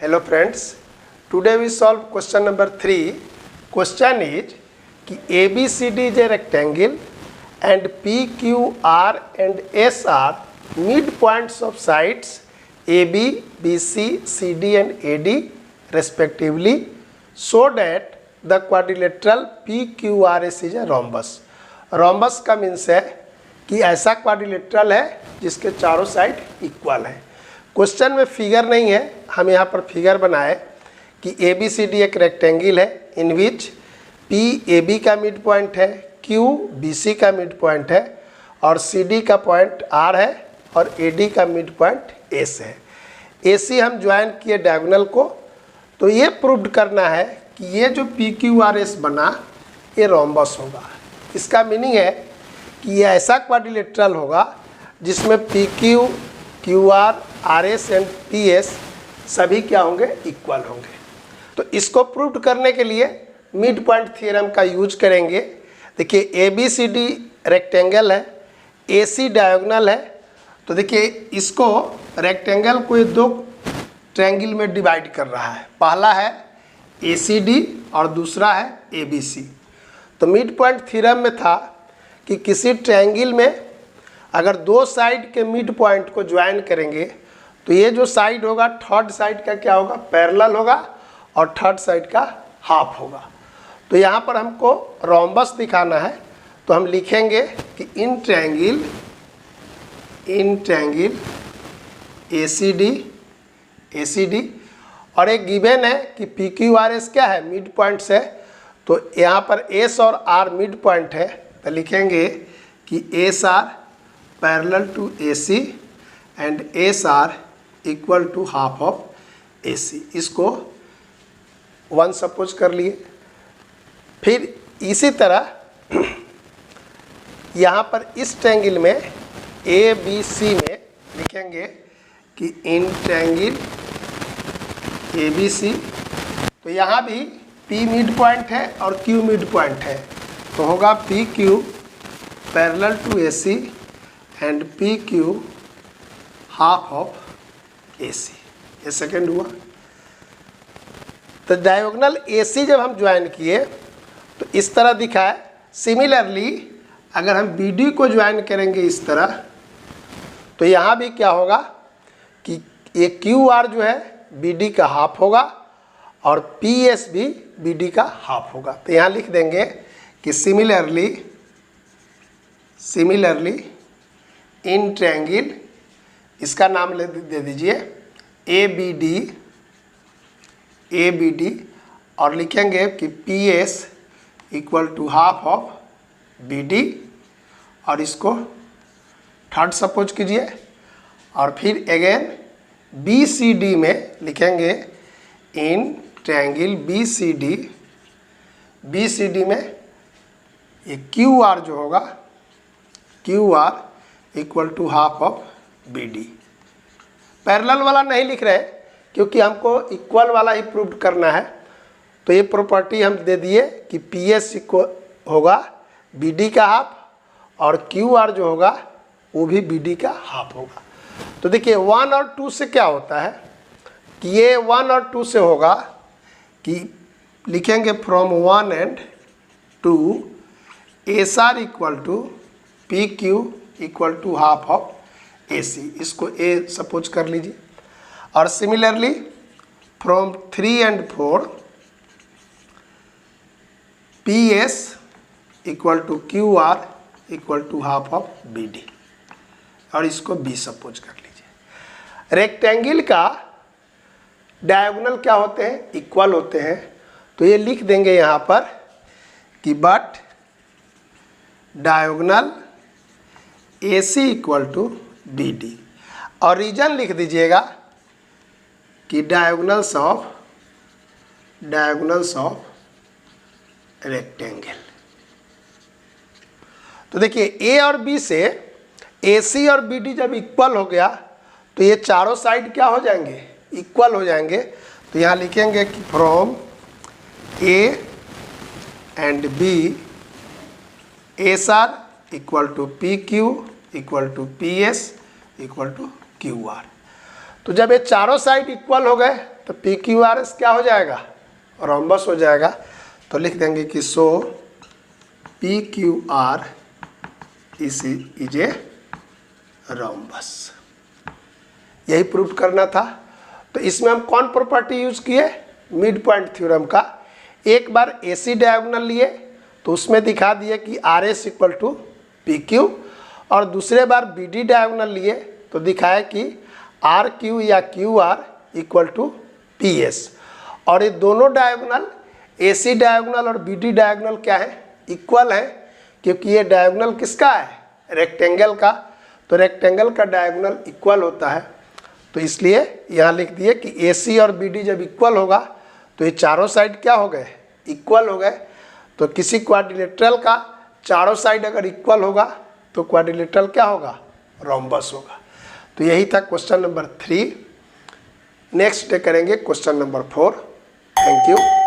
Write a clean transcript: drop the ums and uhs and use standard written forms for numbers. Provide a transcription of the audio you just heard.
Hello friends, today we solve question number 3. Question is कि ABCD is a rectangle and PQ, R and S are midpoints of sides AB, BC, CD and AD respectively, so that the quadrilateral PQRS is a rhombus. Rhombus का means है कि ऐसा quadrilateral है जिसके चारों side equal है। Question में figure नहीं है, हम यहाँ पर फिगर बनाए कि ABCD एक रेक्टेंगल है इन विच P AB का मिड पॉइंट है, Q BC का मिड पॉइंट है और CD का पॉइंट R है और AD का मिड पॉइंट S है। AC हम ज्वाइन किए डायगोनल को, तो ये प्रूव करना है कि ये जो PQRS बना ये रोम्बस होगा। इसका मीनिंग है कि ये ऐसा क्वाड्रिलेटरल होगा जिसमें PQ, QR, RS and PS सभी क्या होंगे, इक्वल होंगे। तो इसको प्रूव करने के लिए मिड पॉइंट थ्योरम का यूज करेंगे। देखिए ABCD रेक्टेंगल है, AC डायगोनल है, तो देखिए इसको रेक्टेंगल को ये दो ट्रायंगल में डिवाइड कर रहा है। पहला है ACD और दूसरा है ABC। तो मिड पॉइंट थ्योरम में था कि किसी ट्रायंगल में अगर दो साइड के मिड पॉइंट को ज्वाइन करेंगे तो ये जो साइड होगा थर्ड साइड का क्या होगा, पैरेलल होगा और थर्ड साइड का हाफ होगा। तो यहाँ पर हमको रोम्बस दिखाना है, तो हम लिखेंगे कि इन ट्रायंगल ACD और एक गिवन है कि PQRS क्या है, मिड पॉइंट्स है। तो यहाँ पर S और R मिड पॉइंट है, तो लिखेंगे कि SR parallel to AC and SR equal to half of AC। इसको 1 सपोज कर लिए। फिर इसी तरह यहाँ पर इस ट्रायंगल में ABC में लिखेंगे कि इन ट्रायंगल ABC, तो यहाँ भी P मिड पॉइंट है और Q मिड पॉइंट है, तो होगा PQ parallel to AC and PQ half of AC। ये सेकेंड हुआ। तो डायगोनल AC जब हम ज्वाइन किए तो इस तरह दिखा है। सिमिलरली अगर हम BD को ज्वाइन करेंगे इस तरह, तो यहाँ भी क्या होगा कि ये QR जो है BD का हाफ होगा और PS भी BD का हाफ होगा। तो यहाँ लिख देंगे कि सिमिलरली इन ट्रायंगल, इसका नाम दे दीजिए ABD और लिखेंगे कि PS equal to half of BD और इसको थर्ड सपोज कीजिए। और फिर अगेन BCD में लिखेंगे इन ट्रायंगल BCD में ये QR जो होगा QR equal to half of BD। Parallel वाला नहीं लिख रहे क्योंकि हमको इक्वल वाला ही प्रूव करना है। तो ये प्रॉपर्टी हम दे दिए कि PS इक्वल होगा BD का हाफ और QR जो होगा वो भी BD का हाफ होगा। तो देखिए 1 और 2 से क्या होता है कि ये 1 और 2 से होगा कि लिखेंगे from 1 and 2 SR equal to PQ equal to half of AC। इसको A सपोज कर लीजिए। और similarly from 3 and 4 PS equal to QR equal to half of BD और इसको B सपोज कर लीजिए। रेक्टेंगल का डायगोनल क्या होते हैं, इक्वल होते हैं। तो ये लिख देंगे यहाँ पर कि but diagonal AC equal to BD और रीजन लिख दीजिएगा कि डायगोनल्स ऑफ रेक्टेंगल। तो देखिए A और B से AC और BD जब इक्वल हो गया तो ये चारों साइड क्या हो जाएंगे, इक्वल हो जाएंगे। तो यहाँ लिखेंगे कि from A and B SR equal to PQ equal to PS equal to QR। तो जब ये चारों साइड इक्वल हो गए तो पी क्यू आर एस क्या हो जाएगा, रोम्बस हो जाएगा। तो लिख देंगे कि so P Q R is a rhombus. यही प्रूव करना था। तो इसमें हम कौन प्रॉपर्टी यूज किए, मिड पॉइंट थ्योरम का। एक बार एसी डायगोनल लिए तो उसमें दिखा दिए कि R S equal to P Q, और दूसरे बार बी डी डायगोनल लिए तो दिखाया कि आर क्यू या Q R equal to P S. और ये दोनों डायगोनल एसी डायगोनल और बी डी डायगोनल क्या है, इक्वल है, क्योंकि ये डायगोनल किसका है, रेक्टेंगल का। तो रेक्टेंगल का डायगोनल इक्वल होता है, तो इसलिए यहाँ लिख दिए कि एसी और बीडी जब इक्वल होगा तो ये चारों साइड क्या हो गए, इक्वल हो गए। तो किसी क्वाड्रिलेटरल का चारों साइड अगर इक्वल होगा तो क्वाड्रिलेटरल क्या होगा, रोम्बस होगा। तो यही था क्वेश्चन नंबर 3। नेक्स्ट डे करेंगे क्वेश्चन नंबर 4। Thank you.